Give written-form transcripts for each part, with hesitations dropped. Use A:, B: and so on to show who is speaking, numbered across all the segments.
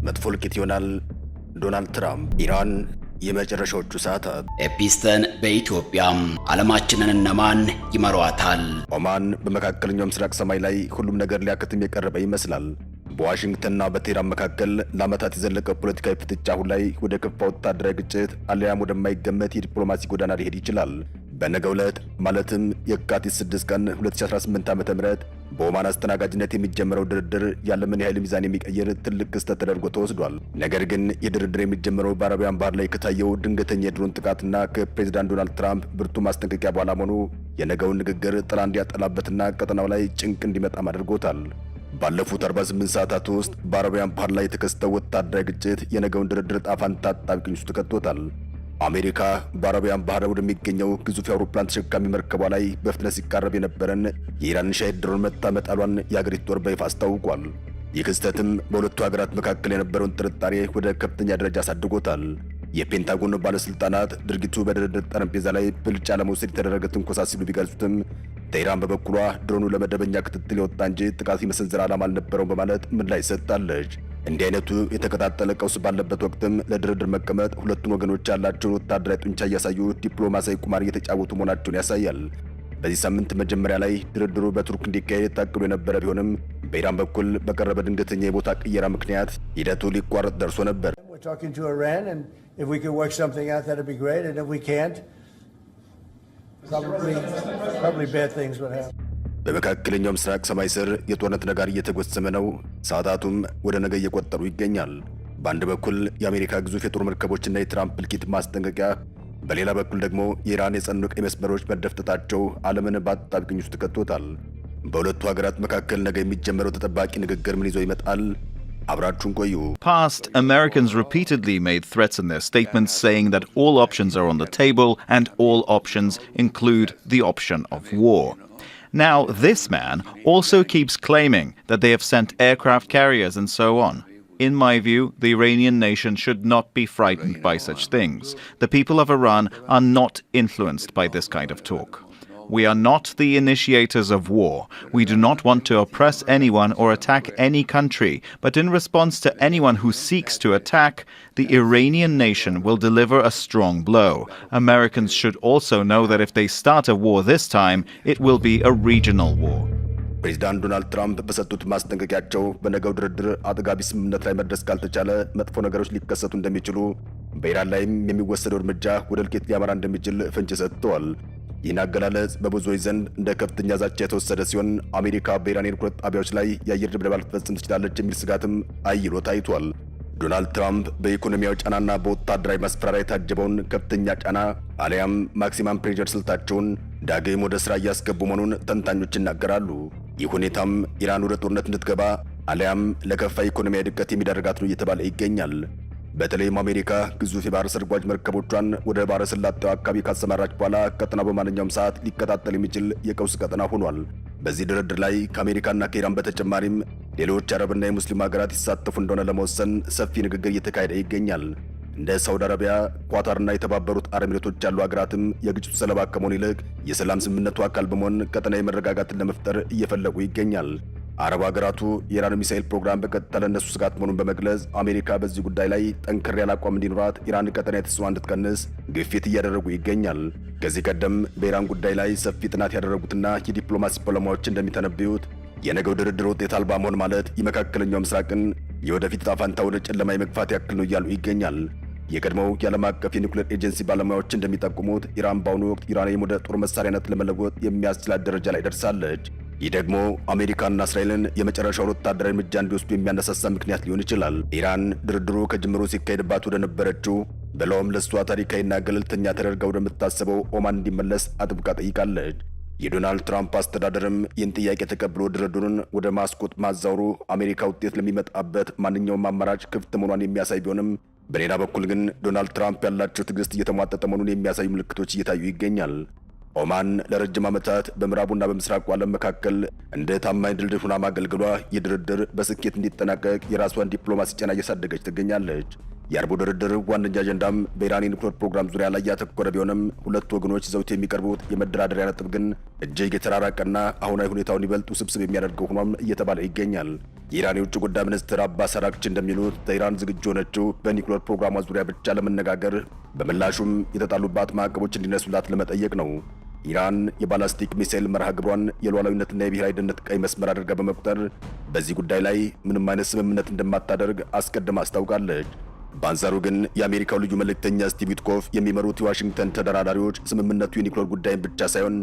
A: መጥፎ ልቂት ይሆናል። ዶናልድ ትራምፕ ኢራን የመጨረሻዎቹ ሰዓታት።
B: ኤፒስተን በኢትዮጵያም ዓለማችንን እነማን ይመሯታል?
A: ኦማን በመካከለኛው ምስራቅ ሰማይ ላይ ሁሉም ነገር ሊያከትም የቀረበ ይመስላል። በዋሽንግተንና በቴህራን መካከል ለዓመታት የዘለቀ ፖለቲካዊ ፍጥጫ አሁን ላይ ወደ ከፋ ወታደራዊ ግጭት አሊያም ወደማይገመት የዲፕሎማሲ ጎዳና ሊሄድ ይችላል። በነገው ዕለት ማለትም የካቲት 6 ቀን 2018 ዓ.ም በኦማን አስተናጋጅነት የሚጀምረው ድርድር ያለምን የኃይል ሚዛን የሚቀይር ትልቅ ክስተት ተደርጎ ተወስዷል። ነገር ግን የድርድር የሚጀምረው በአረቢያን ባህር ላይ ከታየው ድንገተኛ የድሮን ጥቃትና ከፕሬዝዳንት ዶናልድ ትራምፕ ብርቱ ማስጠንቀቂያ በኋላ መሆኑ የነገውን ንግግር ጥላ እንዲያጠላበትና ቀጠናው ላይ ጭንቅ እንዲመጣም አድርጎታል። ባለፉት 48 ሰዓታት ውስጥ በአረቢያን ባህር ላይ የተከሰተው ወታደራዊ ግጭት የነገውን ድርድር ጣፋንታ አጣብቂኝ ውስጥ ከቶታል። አሜሪካ በአረቢያን ባህር ወደሚገኘው ግዙፍ የአውሮፕላን ተሸካሚ መርከቧ ላይ በፍጥነት ሲቃረብ የነበረን የኢራን ሻሂድ ድሮን መታ መጣሏን የአገሪቱ ጦር በይፋ አስታውቋል። ይህ ክስተትም በሁለቱ ሀገራት መካከል የነበረውን ጥርጣሬ ወደ ከፍተኛ ደረጃ አሳድጎታል። የፔንታጎን ባለስልጣናት ድርጊቱ በድርድር ጠረጴዛ ላይ ብልጫ ለመውሰድ የተደረገ ትንኮሳ ሲሉ ቢገልጹትም ቴህራን በበኩሏ ድሮኑ ለመደበኛ ክትትል የወጣ እንጂ ጥቃት የመሰንዘር ዓላማ አልነበረውም በማለት ምላሽ ሰጥታለች። እንዲህ አይነቱ የተቀጣጠለ ቀውስ ባለበት ወቅትም ለድርድር መቀመጥ ሁለቱን ወገኖች ያላቸውን ወታደራዊ ጡንቻ እያሳዩ ዲፕሎማሲያዊ ቁማር እየተጫወቱ መሆናቸውን ያሳያል። በዚህ ሳምንት መጀመሪያ ላይ ድርድሩ በቱርክ እንዲካሄድ ታቅዶ የነበረ ቢሆንም በኢራን በኩል በቀረበ ድንገተኛ የቦታ ቅየራ ምክንያት ሂደቱ ሊቋረጥ ደርሶ ነበር። በመካከለኛው ምስራቅ ሰማይ ስር የጦርነት ነጋሪ እየተጎሰመ ነው። ሰዓታቱም ወደ ነገ እየቆጠሩ ይገኛል። በአንድ በኩል የአሜሪካ ግዙፍ የጦር መርከቦችና የትራምፕ እልቂት ማስጠንቀቂያ፣ በሌላ በኩል ደግሞ የኢራን የጸኑ ቀይ መስመሮች መደፍጠጣቸው ዓለምን በአጣብቂኝ ውስጥ ከቶታል። በሁለቱ ሀገራት መካከል ነገ የሚጀመረው ተጠባቂ ንግግር ምን ይዞ ይመጣል? አብራችሁን ቆዩ።
C: Past Americans repeatedly made threats in their statements saying that all options are on the table and all options include the option of war. Now, this man also keeps claiming that they have sent aircraft carriers and so on. In my view, the Iranian nation should not be frightened by such things. The people of Iran are not influenced by this kind of talk. We are not the initiators of war. We do not want to oppress anyone or attack any country, but in response to anyone who seeks to attack, the Iranian nation will deliver a strong blow. Americans should also know that if they start a war this time, it will be a regional war.
A: ፕሬዚዳንት ዶናልድ ትራምፕ በሰጡት ማስጠንቀቂያቸው በነገው ድርድር አጥጋቢ ስምምነት ላይ መድረስ ካልተቻለ መጥፎ ነገሮች ሊከሰቱ እንደሚችሉ፣ በኢራን ላይም የሚወሰደው እርምጃ ወደ እልቂት ሊያመራ እንደሚችል ፍንጭ ሰጥተዋል። ይህን አገላለጽ በብዙዎች ዘንድ እንደ ከፍተኛ ዛቻ የተወሰደ ሲሆን አሜሪካ በኢራን የኒውክሌር ጣቢያዎች ላይ የአየር ድብደባ ልትፈጽም ትችላለች የሚል ስጋትም አይሎ ታይቷል። ዶናልድ ትራምፕ በኢኮኖሚያዊ ጫናና በወታደራዊ ማስፈራሪያ የታጀበውን ከፍተኛ ጫና አሊያም ማክሲማም ፕሬዠር ስልታቸውን ዳግም ወደ ስራ እያስገቡ መሆኑን ተንታኞች ይናገራሉ። ይህ ሁኔታም ኢራን ወደ ጦርነት እንድትገባ አሊያም ለከፋ ኢኮኖሚያዊ ድቀት የሚዳርጋት ነው እየተባለ ይገኛል። በተለይም አሜሪካ ግዙፍ የባህር ሰርጓጅ መርከቦቿን ወደ ባህረ ሰላጤው አካባቢ ካሰማራች በኋላ ቀጠናው በማንኛውም ሰዓት ሊቀጣጠል የሚችል የቀውስ ቀጠና ሆኗል። በዚህ ድርድር ላይ ከአሜሪካና ከኢራን በተጨማሪም ሌሎች አረብና የሙስሊም ሀገራት ይሳተፉ እንደሆነ ለመወሰን ሰፊ ንግግር እየተካሄደ ይገኛል። እንደ ሳውዲ አረቢያ፣ ኳታርና የተባበሩት አረብ ኤሚሬቶች ያሉ ሀገራትም የግጭቱ ሰለባ ከመሆን ይልቅ የሰላም ስምምነቱ አካል በመሆን ቀጠናዊ መረጋጋትን ለመፍጠር እየፈለጉ ይገኛል። አረብ ሀገራቱ የኢራን ሚሳኤል ፕሮግራም በቀጥታ ለእነሱ ስጋት መሆኑን በመግለጽ አሜሪካ በዚህ ጉዳይ ላይ ጠንከር ያለ አቋም እንዲኖራት ኢራን ቀጠናዊ ተጽዕኖ እንድትቀንስ ግፊት እያደረጉ ይገኛል። ከዚህ ቀደም በኢራን ጉዳይ ላይ ሰፊ ጥናት ያደረጉትና የዲፕሎማሲ ባለሙያዎች እንደሚተነብዩት የነገው ድርድር ውጤት አልባ መሆን ማለት የመካከለኛው ምስራቅን የወደፊት ዕጣ ፈንታ ወደ ጨለማ የመግፋት ያክል ነው እያሉ ይገኛል። የቀድሞው የዓለም አቀፍ የኒውክሌር ኤጀንሲ ባለሙያዎች እንደሚጠቁሙት ኢራን በአሁኑ ወቅት ዩራኒየም ወደ ጦር መሳሪያነት ለመለወጥ የሚያስችላት ደረጃ ላይ ደርሳለች። ይህ ደግሞ አሜሪካና እስራኤልን የመጨረሻውን ወታደራዊ እርምጃ እንዲወስዱ የሚያነሳሳ ምክንያት ሊሆን ይችላል። ኢራን ድርድሩ ከጅምሮ ሲካሄድባት ወደ ነበረችው በለውም ለሷ ታሪካዊና ገለልተኛ ተደርጋ ወደምታሰበው ኦማን እንዲመለስ አጥብቃ ጠይቃለች። የዶናልድ ትራምፕ አስተዳደርም ይህን ጥያቄ ተቀብሎ ድርድሩን ወደ ማስቆጥ ማዛወሩ አሜሪካ ውጤት ለሚመጣበት ማንኛውም አማራጭ ክፍት መሆኗን የሚያሳይ ቢሆንም በሌላ በኩል ግን ዶናልድ ትራምፕ ያላቸው ትዕግስት እየተሟጠጠ መሆኑን የሚያሳዩ ምልክቶች እየታዩ ይገኛል። ኦማን ለረጅም ዓመታት በምዕራቡና በምስራቁ ዓለም መካከል እንደ ታማኝ ድልድይ ሆና ማገልገሏ የድርድር በስኬት እንዲጠናቀቅ የራሷን ዲፕሎማሲ ጫና እያሳደገች ትገኛለች። የአርቡ ድርድር ዋነኛ አጀንዳም በኢራን የኒውክሌር ፕሮግራም ዙሪያ ላይ ያተኮረ ቢሆንም ሁለቱ ወገኖች ይዘውት የሚቀርቡት የመደራደሪያ ነጥብ ግን እጅግ የተራራቀና አሁናዊ ሁኔታውን ይበልጥ ውስብስብ የሚያደርገው ሆኖም እየተባለ ይገኛል። የኢራን የውጭ ጉዳይ ሚኒስትር አባስ አራግቺ እንደሚሉት ኢራን ዝግጁ ሆነችው በኒውክሌር ፕሮግራሟ ዙሪያ ብቻ ለመነጋገር፣ በምላሹም የተጣሉባት ማዕቀቦች እንዲነሱላት ለመጠየቅ ነው። ኢራን የባላስቲክ ሚሳኤል መርሃ ግብሯን የሉዓላዊነትና የብሔራዊ ደህንነት ቀይ መስመር አድርጋ በመቁጠር በዚህ ጉዳይ ላይ ምንም አይነት ስምምነት እንደማታደርግ አስቀድማ አስታውቃለች። በአንጻሩ ግን የአሜሪካው ልዩ መልእክተኛ ስቲቭ ዊትኮፍ የሚመሩት የዋሽንግተን ተደራዳሪዎች ስምምነቱ የኒውክሌር ጉዳይን ብቻ ሳይሆን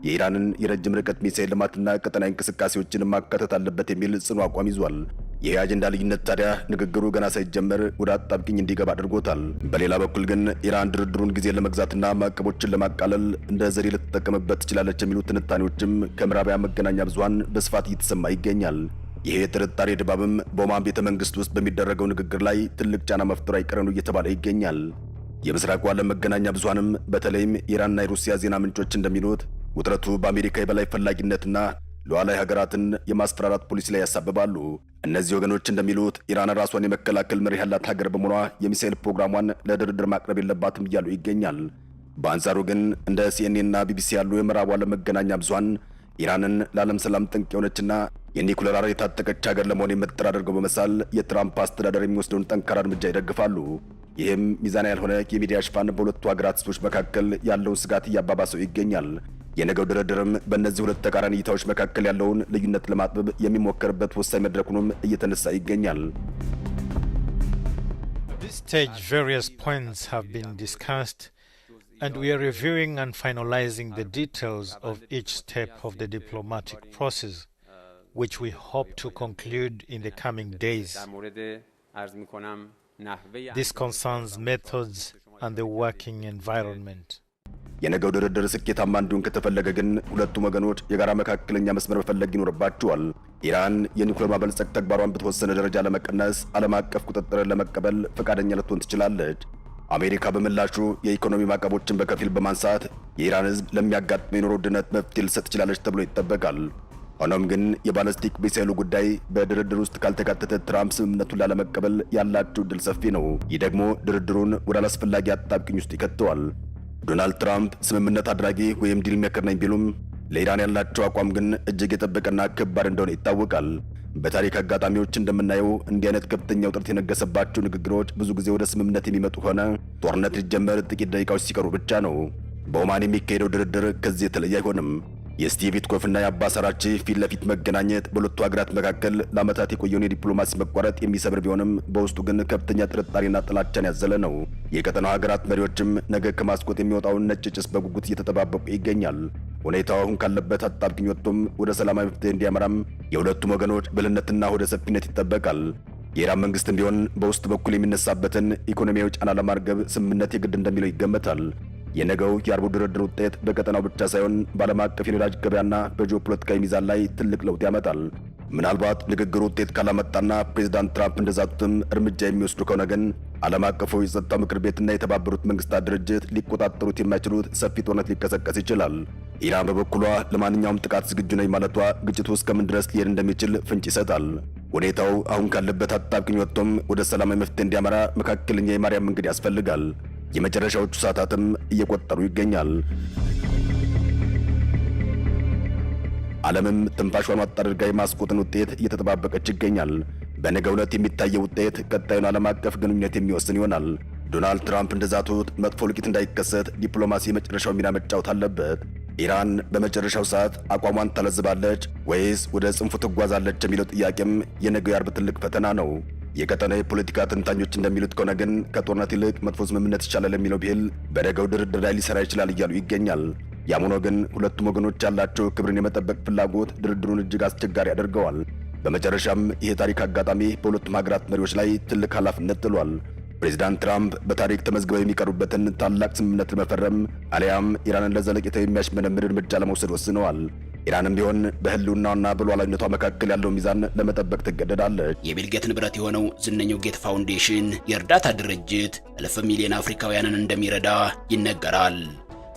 A: የኢራንን የረጅም ርቀት ሚሳኤል ልማትና ቀጠናዊ እንቅስቃሴዎችን ማካተት አለበት የሚል ጽኑ አቋም ይዟል። ይህ አጀንዳ ልዩነት ታዲያ ንግግሩ ገና ሳይጀመር ወደ አጣብቂኝ እንዲገባ አድርጎታል። በሌላ በኩል ግን ኢራን ድርድሩን ጊዜ ለመግዛትና ማዕቀቦችን ለማቃለል እንደ ዘዴ ልትጠቀምበት ትችላለች የሚሉ ትንታኔዎችም ከምዕራባውያን መገናኛ ብዙሃን በስፋት እየተሰማ ይገኛል። ይሄ የጥርጣሬ ድባብም በኦማን ቤተ መንግስት ውስጥ በሚደረገው ንግግር ላይ ትልቅ ጫና መፍጠሩ አይቀሬ ነው እየተባለ ይገኛል። የምስራቁ ዓለም መገናኛ ብዙሃንም በተለይም ኢራንና የሩሲያ ዜና ምንጮች እንደሚሉት ውጥረቱ በአሜሪካ የበላይ ፈላጊነትና ሉዓላዊ ሀገራትን የማስፈራራት ፖሊሲ ላይ ያሳብባሉ። እነዚህ ወገኖች እንደሚሉት ኢራን ራሷን የመከላከል መሪ ያላት ሀገር በመሆኗ የሚሳኤል ፕሮግራሟን ለድርድር ማቅረብ የለባትም እያሉ ይገኛል። በአንጻሩ ግን እንደ ሲኤንኤን እና ቢቢሲ ያሉ የምዕራቡ ዓለም መገናኛ ብዙሃን ኢራንን ለዓለም ሰላም ጠንቅ የሆነችና የኒውክሌር አረር የታጠቀች ሀገር ለመሆን የምትጥር አድርገው በመሳል የትራምፕ አስተዳደር የሚወስደውን ጠንካራ እርምጃ ይደግፋሉ። ይህም ሚዛን ያልሆነ የሚዲያ ሽፋን በሁለቱ ሀገራት ህዝቦች መካከል ያለውን ስጋት እያባባሰው ይገኛል። የነገው ድርድርም በእነዚህ ሁለት ተቃራኒ እይታዎች መካከል ያለውን ልዩነት ለማጥበብ የሚሞከርበት ወሳኝ መድረክ ሆኖም እየተነሳ ይገኛል።
D: At this stage, various points have been discussed, and we are reviewing and finalizing the details of each step of the diplomatic process, which we hope to conclude in the coming days. This concerns methods and the working environment.
A: የነገው ድርድር ስኬታማ እንዲሆን ከተፈለገ ግን ሁለቱም ወገኖች የጋራ መካከለኛ መስመር መፈለግ ይኖርባቸዋል። ኢራን የኒውክሌር ማበልጸግ ተግባሯን በተወሰነ ደረጃ ለመቀነስ ዓለም አቀፍ ቁጥጥርን ለመቀበል ፈቃደኛ ልትሆን ትችላለች። አሜሪካ በምላሹ የኢኮኖሚ ማዕቀቦችን በከፊል በማንሳት የኢራን ህዝብ ለሚያጋጥመው የኑሮ ውድነት መፍትሄ ልትሰጥ ትችላለች ተብሎ ይጠበቃል። ሆኖም ግን የባላስቲክ ሚሳኤሉ ጉዳይ በድርድር ውስጥ ካልተካተተ ትራምፕ ስምምነቱን ላለመቀበል ያላቸው ዕድል ሰፊ ነው። ይህ ደግሞ ድርድሩን ወደ አላስፈላጊ አጣብቂኝ ውስጥ ይከተዋል። ዶናልድ ትራምፕ ስምምነት አድራጊ ወይም ዲል ሜከር ነኝ ቢሉም ለኢራን ያላቸው አቋም ግን እጅግ የጠበቀና ከባድ እንደሆነ ይታወቃል። በታሪክ አጋጣሚዎች እንደምናየው እንዲህ አይነት ከፍተኛ ውጥረት የነገሰባቸው ንግግሮች ብዙ ጊዜ ወደ ስምምነት የሚመጡ ሆነ ጦርነት ሊጀመር ጥቂት ደቂቃዎች ሲቀሩ ብቻ ነው። በኦማን የሚካሄደው ድርድር ከዚህ የተለየ አይሆንም። የስቲቭ ዊትኮፍና የአባስ አራግቺ ፊት ለፊት መገናኘት በሁለቱ ሀገራት መካከል ለዓመታት የቆየውን የዲፕሎማሲ መቋረጥ የሚሰብር ቢሆንም በውስጡ ግን ከፍተኛ ጥርጣሬና ጥላቻን ያዘለ ነው። የቀጠናው ሀገራት መሪዎችም ነገ ከማስቆጥ የሚወጣውን ነጭ ጭስ በጉጉት እየተጠባበቁ ይገኛል። ሁኔታው አሁን ካለበት አጣብቂኝ ወጥቶም ወደ ሰላማዊ መፍትሄ እንዲያመራም የሁለቱም ወገኖች ብልህነትና ሆደ ሰፊነት ይጠበቃል። የኢራን መንግስትም ቢሆን በውስጥ በኩል የሚነሳበትን ኢኮኖሚያዊ ጫና ለማርገብ ስምምነት የግድ እንደሚለው ይገመታል። የነገው የአርቡ ድርድር ውጤት በቀጠናው ብቻ ሳይሆን በዓለም አቀፍ የነዳጅ ገበያና በጂኦፖለቲካዊ ሚዛን ላይ ትልቅ ለውጥ ያመጣል። ምናልባት ንግግሩ ውጤት ካላመጣና ፕሬዝዳንት ትራምፕ እንደዛቱትም እርምጃ የሚወስዱ ከሆነ ግን ዓለም አቀፉ የጸጥታው ምክር ቤትና የተባበሩት መንግስታት ድርጅት ሊቆጣጠሩት የማይችሉት ሰፊ ጦርነት ሊቀሰቀስ ይችላል። ኢራን በበኩሏ ለማንኛውም ጥቃት ዝግጁ ነኝ ማለቷ ግጭቱ እስከምን ድረስ ሊሄድ እንደሚችል ፍንጭ ይሰጣል። ሁኔታው አሁን ካለበት አጣብቂኝ ወጥቶም ወደ ሰላማዊ መፍትሄ እንዲያመራ መካከለኛ የማርያም መንገድ ያስፈልጋል። የመጨረሻዎቹ ሰዓታትም እየቆጠሩ ይገኛል። ዓለምም ትንፋሿን ዋጥ አድርጋ የማስቆጥን ውጤት እየተጠባበቀች ይገኛል። በነገው ዕለት የሚታየው ውጤት ቀጣዩን ዓለም አቀፍ ግንኙነት የሚወስን ይሆናል። ዶናልድ ትራምፕ እንደዛቱት መጥፎ እልቂት እንዳይከሰት ዲፕሎማሲ የመጨረሻው ሚና መጫወት አለበት። ኢራን በመጨረሻው ሰዓት አቋሟን ታለዝባለች ወይስ ወደ ጽንፉ ትጓዛለች የሚለው ጥያቄም የነገው የአርብ ትልቅ ፈተና ነው። የቀጠናው የፖለቲካ ተንታኞች እንደሚሉት ከሆነ ግን ከጦርነት ይልቅ መጥፎ ስምምነት ይቻላል የሚለው ብሂል በነገው ድርድር ላይ ሊሰራ ይችላል እያሉ ይገኛል። ያም ሆኖ ግን ሁለቱም ወገኖች ያላቸው ክብርን የመጠበቅ ፍላጎት ድርድሩን እጅግ አስቸጋሪ ያደርገዋል። በመጨረሻም ይህ ታሪክ አጋጣሚ በሁለቱም ሀገራት መሪዎች ላይ ትልቅ ኃላፊነት ጥሏል። ፕሬዚዳንት ትራምፕ በታሪክ ተመዝግበው የሚቀርቡበትን ታላቅ ስምምነት ለመፈረም አሊያም ኢራንን ለዘለቄታው የሚያሽመነምር እርምጃ ለመውሰድ ወስነዋል። ኢራንም ቢሆን በህልውናውና በሉዓላዊነቷ መካከል ያለው ሚዛን ለመጠበቅ ትገደዳለች።
B: የቢል ጌት ንብረት የሆነው ዝነኛው ጌት ፋውንዴሽን የእርዳታ ድርጅት እልፍ ሚሊዮን አፍሪካውያንን እንደሚረዳ ይነገራል።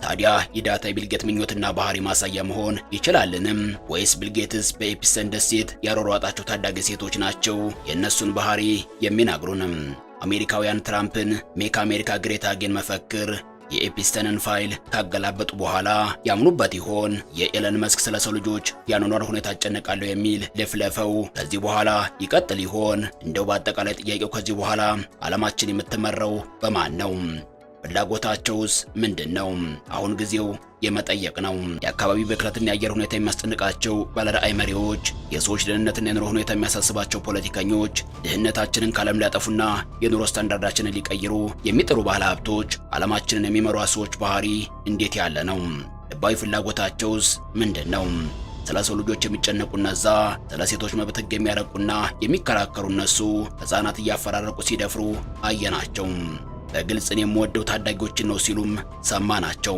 B: ታዲያ የዳታ የቢል ጌት ምኞትና ባህሪ ማሳያ መሆን ይችላልንም? ወይስ ቢል ጌትስ በኤፒሰን ደሴት ያሯሯጣቸው ታዳጊ ሴቶች ናቸው የእነሱን ባህሪ የሚናግሩንም? አሜሪካውያን ትራምፕን ሜክ አሜሪካ ግሬት አጌን መፈክር የኤፕስተንን ፋይል ካገላበጡ በኋላ ያምኑበት ይሆን? የኤለን መስክ ስለ ሰው ልጆች ያኗኗር ሁኔታ አጨነቃለሁ የሚል ለፍለፈው ከዚህ በኋላ ይቀጥል ይሆን? እንደው በአጠቃላይ ጥያቄው ከዚህ በኋላ ዓለማችን የምትመራው በማን ነው? ፍላጎታቸውስ ምንድነው? አሁን ጊዜው የመጠየቅ ነው። የአካባቢ ብክለትና የአየር ሁኔታ የሚያስጨንቃቸው ባለራዕይ መሪዎች፣ የሰዎች ደህንነትና የኑሮ ሁኔታ የሚያሳስባቸው ፖለቲከኞች፣ ድህነታችንን ካለም ሊያጠፉና የኑሮ ስታንዳርዳችንን ሊቀይሩ የሚጥሩ ባለ ሀብቶች፣ ዓለማችንን የሚመሩ ሰዎች ባህሪ እንዴት ያለ ነው? ልባዊ ፍላጎታቸውስ ምንድነው? ስለ ሰው ልጆች የሚጨነቁ እነዛ፣ ስለ ሴቶች መብት ሕግ የሚያረቁና የሚከራከሩ እነሱ ሕፃናት እያፈራረቁ ሲደፍሩ አየናቸው። በግልጽን የምወደው ታዳጊዎችን ነው ሲሉም ሰማናቸው።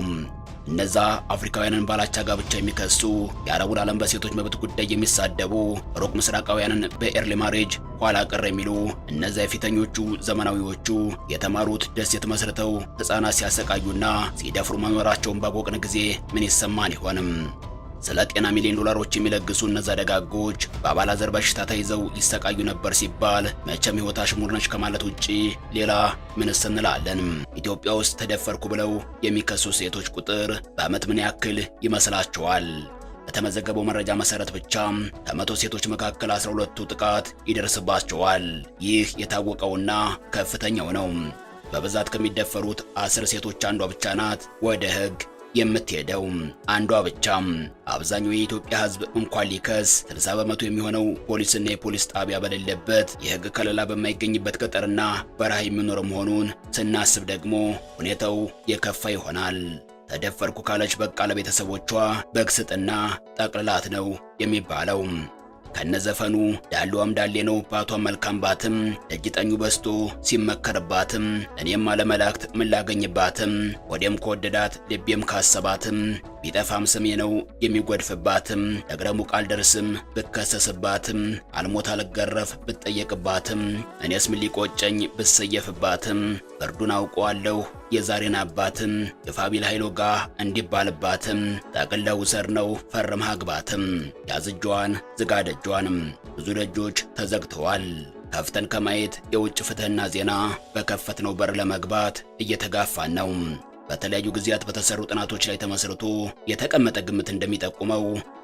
B: እነዛ አፍሪካውያንን ባላቻ ጋብቻ የሚከሱ፣ የአረቡን ዓለም በሴቶች መብት ጉዳይ የሚሳደቡ፣ ሩቅ ምስራቃውያንን በኤርሊ ማሬጅ ኋላ ቀር የሚሉ፣ እነዛ የፊተኞቹ ዘመናዊዎቹ የተማሩት ደሴት መስርተው ሕፃናት ሲያሰቃዩና ሲደፍሩ መኖራቸውን ባወቅን ጊዜ ምን ይሰማን ይሆንም? ስለ ጤና ሚሊዮን ዶላሮች የሚለግሱ እነዛ ደጋጎች በአባላዘር በሽታ ተይዘው ይሰቃዩ ነበር ሲባል መቼም ሕይወት አሽሙር ነች ከማለት ውጪ ሌላ ምንስ እንላለን? ኢትዮጵያ ውስጥ ተደፈርኩ ብለው የሚከሱ ሴቶች ቁጥር በዓመት ምን ያክል ይመስላችኋል? በተመዘገበው መረጃ መሰረት ብቻ ከ100 ሴቶች መካከል 12ቱ ጥቃት ይደርስባቸዋል። ይህ የታወቀውና ከፍተኛው ነው። በብዛት ከሚደፈሩት 10 ሴቶች አንዷ ብቻ ናት ወደ ሕግ የምትሄደው፣ አንዷ ብቻ። አብዛኛው የኢትዮጵያ ሕዝብ እንኳን ሊከስ 60 በመቶ የሚሆነው ፖሊስና የፖሊስ ጣቢያ በሌለበት የሕግ ከለላ በማይገኝበት ገጠርና በረሃ የሚኖር መሆኑን ስናስብ ደግሞ ሁኔታው የከፋ ይሆናል። ተደፈርኩ ካለች በቃ ለቤተሰቦቿ በግስጥና ጠቅልላት ነው የሚባለው። ከነዘፈኑ ዳሏም ዳሌ ነው ባቷም መልካም ባትም ደጅጠኙ በስቶ ሲመከርባትም እኔም አለመላእክት ምን ላገኝባትም ወዴም ከወደዳት ልቤም ካሰባትም ቢጠፋም ስሜ ነው የሚጎድፍባትም ደግረሙ ቃል ደርስም ብከሰስባትም አልሞት አልገረፍ ብጠየቅባትም እኔስ ምን ሊቆጨኝ ብሰየፍባትም ፍርዱን አውቀዋለሁ የዛሬን አባትም የፋቢል ኃይሎ ጋ እንዲባልባትም ጠቅልለው ውሰድ ነው ፈርመህ አግባትም ያዝጇን ዝጋደጇንም ብዙ ደጆች ተዘግተዋል። ከፍተን ከማየት የውጭ ፍትህና ዜና በከፈትነው በር ለመግባት እየተጋፋን ነው። በተለያዩ ጊዜያት በተሰሩ ጥናቶች ላይ ተመስርቶ የተቀመጠ ግምት እንደሚጠቁመው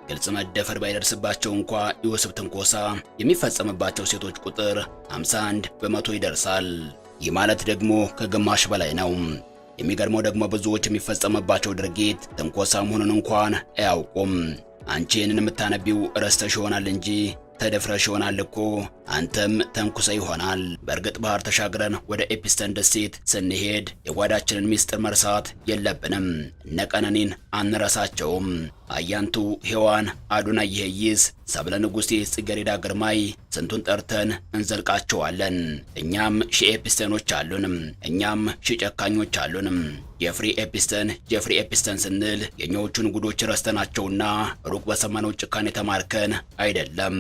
B: ግልጽ መደፈር ባይደርስባቸው እንኳ የወሲብ ትንኮሳ የሚፈጸምባቸው ሴቶች ቁጥር 51 በመቶ ይደርሳል። ይህ ማለት ደግሞ ከግማሽ በላይ ነው። የሚገርመው ደግሞ ብዙዎች የሚፈጸምባቸው ድርጊት ትንኮሳ መሆኑን እንኳን አያውቁም። አንቺ ይህንን የምታነቢው ረስተሽ ይሆናል እንጂ ተደፍረሽ ይሆናል እኮ አንተም ተንኩሰ ይሆናል። በእርግጥ ባህር ተሻግረን ወደ ኤፕስተን ደሴት ስንሄድ የጓዳችንን ሚስጥር መርሳት የለብንም። እነ ቀነኒን አንረሳቸውም። አያንቱ ሔዋን፣ አዶናይ ይህይስ፣ ሰብለ ንጉሴ፣ ጽጌረዳ ግርማይ ስንቱን ጠርተን እንዘልቃቸዋለን። እኛም ሺህ ኤፕስተኖች አሉንም። እኛም ሺህ ጨካኞች አሉንም። ጄፍሪ ኤፕስተን ስንል የኛዎቹን ጉዶች ረስተናቸውና ሩቅ በሰማነው ጭካኔ ተማርከን አይደለም።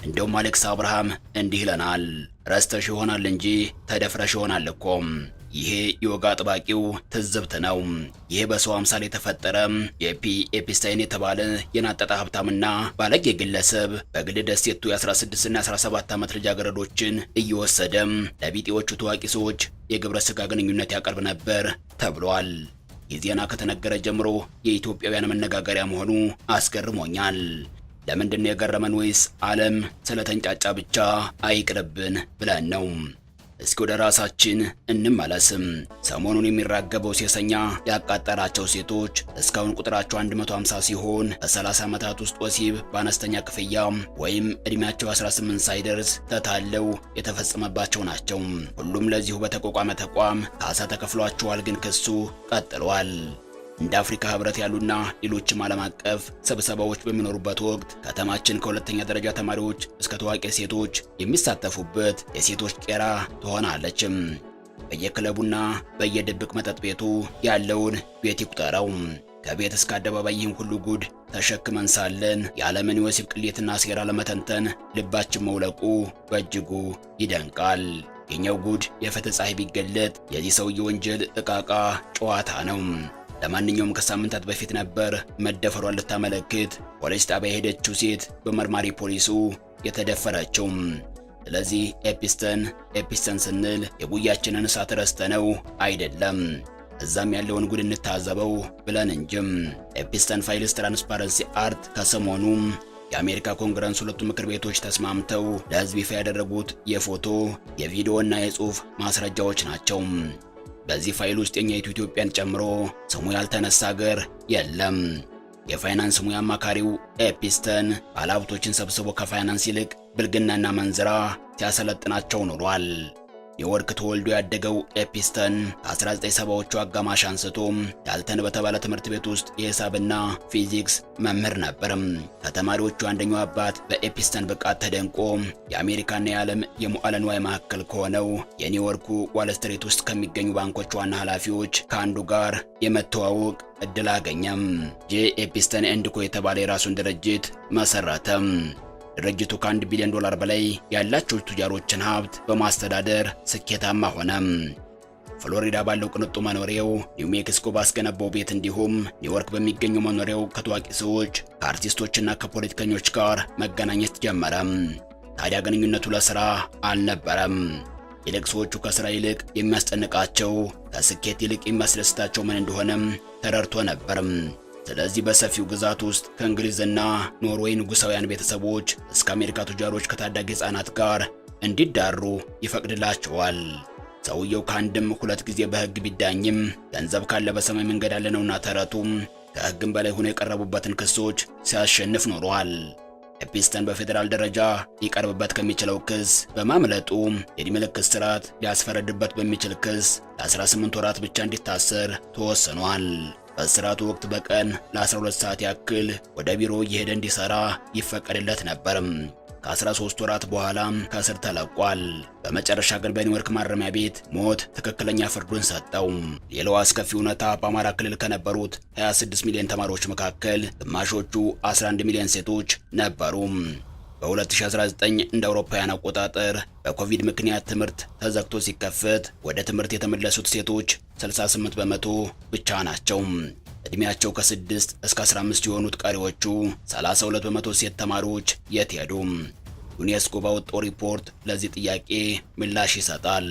B: እንደውም አሌክስ አብርሃም እንዲህ ይለናል፣ ረስተሽ ይሆናል እንጂ ተደፍረሽ ይሆናል እኮ። ይሄ የወግ አጥባቂው ትዝብት ነው። ይሄ በሰው አምሳል የተፈጠረ ኤፕስታይን የተባለ የናጠጣ ሀብታምና ባለጌ ግለሰብ በግል ደሴቱ የ16 እና 17 ዓመት ልጃገረዶችን እየወሰደ ለቢጤዎቹ ታዋቂ ሰዎች የግብረ ስጋ ግንኙነት ያቀርብ ነበር ተብሏል። ይህ ዜና ከተነገረ ጀምሮ የኢትዮጵያውያን መነጋገሪያ መሆኑ አስገርሞኛል። ለምንድነው የገረመን? ወይስ ዓለም ስለተንጫጫ ብቻ አይቅርብን ብለን ነው? እስኪ ወደ ራሳችን እንመለስም። ሰሞኑን የሚራገበው ሴሰኛ ያቃጠራቸው ሴቶች እስካሁን ቁጥራቸው 150 ሲሆን በ30 ዓመታት ውስጥ ወሲብ በአነስተኛ ክፍያ ወይም እድሜያቸው 18 ሳይደርስ ተታለው የተፈጸመባቸው ናቸው። ሁሉም ለዚሁ በተቋቋመ ተቋም ካሳ ተከፍሏቸዋል። ግን ክሱ ቀጥሏል። እንደ አፍሪካ ህብረት ያሉና ሌሎችም ዓለም አቀፍ ስብሰባዎች በሚኖሩበት ወቅት ከተማችን ከሁለተኛ ደረጃ ተማሪዎች እስከ ታዋቂ ሴቶች የሚሳተፉበት የሴቶች ቄራ ትሆናለችም። በየክለቡና በየድብቅ መጠጥ ቤቱ ያለውን ቤት ይቁጠረው። ከቤት እስከ አደባባይ ይህን ሁሉ ጉድ ተሸክመን ሳለን የዓለምን የወሲብ ቅሌትና ሴራ ለመተንተን ልባችን መውለቁ በእጅጉ ይደንቃል። የኛው ጉድ የፍትህ ፀሐይ ቢገለጥ የዚህ ሰውዬ ወንጀል ዕቃቃ ጨዋታ ነው። ለማንኛውም ከሳምንታት በፊት ነበር መደፈሯን ልታመለክት ፖሊስ ጣቢያ የሄደችው ሴት በመርማሪ ፖሊሱ የተደፈረችው። ስለዚህ ኤፒስተን ስንል የጉያችንን እሳት ረስተነው አይደለም፣ እዛም ያለውን ጉድ እንታዘበው ብለን እንጂም። ኤፒስተን ፋይልስ ትራንስፓረንሲ አርት ከሰሞኑ የአሜሪካ ኮንግረስ ሁለቱ ምክር ቤቶች ተስማምተው ለሕዝብ ይፋ ያደረጉት የፎቶ የቪዲዮ እና የጽሑፍ ማስረጃዎች ናቸው። በዚህ ፋይል ውስጥ የኛይቱ ኢትዮጵያን ጨምሮ ስሙ ያልተነሳ ሀገር የለም። የፋይናንስ ሙያ አማካሪው ኤፒስተን ባለሀብቶችን ሰብስቦ ከፋይናንስ ይልቅ ብልግናና መንዝራ ሲያሰለጥናቸው ኖሯል። ኒውዮርክ ተወልዶ ያደገው ኤፒስተን ከ1970ዎቹ አጋማሽ አንስቶ ዳልተን በተባለ ትምህርት ቤት ውስጥ የሂሳብና ፊዚክስ መምህር ነበርም። ከተማሪዎቹ አንደኛው አባት በኤፒስተን ብቃት ተደንቆ የአሜሪካና የዓለም የሙዓለ ንዋይ ማዕከል ከሆነው የኒውዮርኩ ዋል ስትሪት ውስጥ ከሚገኙ ባንኮች ዋና ኃላፊዎች ከአንዱ ጋር የመተዋወቅ እድል አገኘም። ጄ ኤፒስተን ኤንድ ኮ የተባለ የራሱን ድርጅት መሰረተም። ድርጅቱ ከ1 ቢሊዮን ዶላር በላይ ያላቸው ቱጃሮችን ሀብት በማስተዳደር ስኬታማ ሆነም። ፍሎሪዳ ባለው ቅንጡ መኖሪያው፣ ኒው ሜክሲኮ ባስገነባው ቤት እንዲሁም ኒውዮርክ በሚገኘው መኖሪያው ከታዋቂ ሰዎች ከአርቲስቶችና ከፖለቲከኞች ጋር መገናኘት ጀመረም። ታዲያ ግንኙነቱ ለሥራ አልነበረም። ይልቅ ሰዎቹ ከሥራ ይልቅ የሚያስጨንቃቸው ከስኬት ይልቅ የሚያስደስታቸው ምን እንደሆነም ተረድቶ ነበርም። ስለዚህ በሰፊው ግዛት ውስጥ ከእንግሊዝና ኖርዌይ ንጉሳውያን ቤተሰቦች እስከ አሜሪካ ቱጃሮች ከታዳጊ ሕፃናት ጋር እንዲዳሩ ይፈቅድላቸዋል። ሰውየው ከአንድም ሁለት ጊዜ በሕግ ቢዳኝም ገንዘብ ካለ በሰማይ መንገድ አለ ነውና ተረቱም ከሕግም በላይ ሆኖ የቀረቡበትን ክሶች ሲያሸንፍ ኖሯል። ኤፒስተን በፌዴራል ደረጃ ሊቀርብበት ከሚችለው ክስ በማምለጡ የዕድሜ ልክ እስራት ሊያስፈረድበት በሚችል ክስ ለ18 ወራት ብቻ እንዲታሰር ተወስኗል። በእስራቱ ወቅት በቀን ለ12 ሰዓት ያክል ወደ ቢሮ እየሄደ እንዲሰራ ይፈቀድለት ነበርም። ከ13 ወራት በኋላ ከእስር ተለቋል። በመጨረሻ ግን በኒውዮርክ ማረሚያ ቤት ሞት ትክክለኛ ፍርዱን ሰጠው። ሌላው አስከፊ እውነታ በአማራ ክልል ከነበሩት 26 ሚሊዮን ተማሪዎች መካከል ግማሾቹ 11 ሚሊዮን ሴቶች ነበሩ። በ2019 እንደ አውሮፓውያን አቆጣጠር በኮቪድ ምክንያት ትምህርት ተዘግቶ ሲከፈት ወደ ትምህርት የተመለሱት ሴቶች 68 በመቶ ብቻ ናቸው። እድሜያቸው ከ6 እስከ 15 የሆኑት ቀሪዎቹ 32 በመቶ ሴት ተማሪዎች የት ሄዱ? ዩኔስኮ ባወጣው ሪፖርት ለዚህ ጥያቄ ምላሽ ይሰጣል።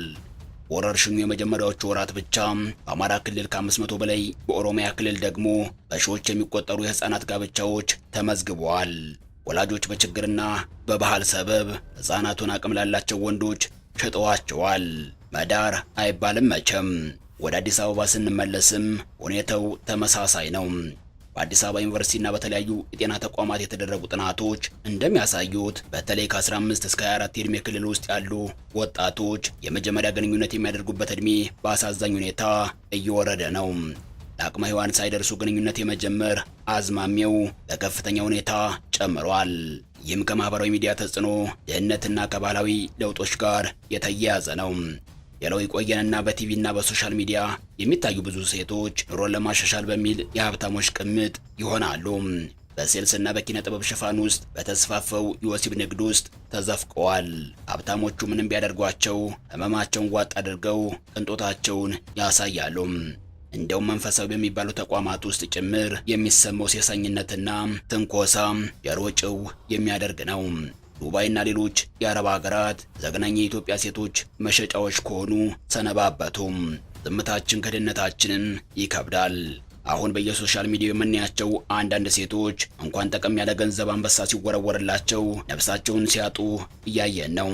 B: ወረርሽኙ የመጀመሪያዎቹ ወራት ብቻ በአማራ ክልል ከ500 በላይ፣ በኦሮሚያ ክልል ደግሞ በሺዎች የሚቆጠሩ የህፃናት ጋብቻዎች ተመዝግበዋል። ወላጆች በችግርና በባህል ሰበብ ሕፃናቱን አቅም ላላቸው ወንዶች ሸጠዋቸዋል። መዳር አይባልም መቼም። ወደ አዲስ አበባ ስንመለስም ሁኔታው ተመሳሳይ ነው። በአዲስ አበባ ዩኒቨርሲቲና በተለያዩ የጤና ተቋማት የተደረጉ ጥናቶች እንደሚያሳዩት በተለይ ከ15 እስከ 24 የዕድሜ ክልል ውስጥ ያሉ ወጣቶች የመጀመሪያ ግንኙነት የሚያደርጉበት ዕድሜ በአሳዛኝ ሁኔታ እየወረደ ነው። ለአቅመ ሔዋን ሳይደርሱ ግንኙነት የመጀመር አዝማሚያው በከፍተኛ ሁኔታ ጨምሯል። ይህም ከማህበራዊ ሚዲያ ተጽዕኖ፣ ድህነትና ከባህላዊ ለውጦች ጋር የተያያዘ ነው። ሌላው የቆየንና በቲቪና በሶሻል ሚዲያ የሚታዩ ብዙ ሴቶች ኑሮን ለማሻሻል በሚል የሀብታሞች ቅምጥ ይሆናሉ። በሴልስና በኪነ ጥበብ ሽፋን ውስጥ በተስፋፋው የወሲብ ንግድ ውስጥ ተዘፍቀዋል። ሀብታሞቹ ምንም ቢያደርጓቸው ህመማቸውን ዋጥ አድርገው ቅንጦታቸውን ያሳያሉ። እንደውም መንፈሳዊ በሚባሉ ተቋማት ውስጥ ጭምር የሚሰማው ሴሰኝነትና ትንኮሳ ጆሮ ጭው የሚያደርግ ነው። ዱባይና ሌሎች የአረብ ሀገራት ዘግናኝ የኢትዮጵያ ሴቶች መሸጫዎች ከሆኑ ሰነባበቱም። ዝምታችን ከድህነታችንን ይከብዳል። አሁን በየሶሻል ሚዲያ የምናያቸው አንዳንድ ሴቶች እንኳን ጠቀም ያለ ገንዘብ አንበሳ ሲወረወርላቸው ነፍሳቸውን ሲያጡ እያየን ነው።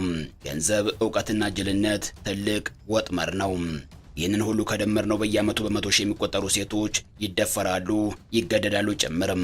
B: ገንዘብ፣ ዕውቀትና ጅልነት ትልቅ ወጥመድ ነው። ይህንን ሁሉ ከደመርነው በየዓመቱ በመቶ ሺህ የሚቆጠሩ ሴቶች ይደፈራሉ፣ ይገደዳሉ ጭምርም።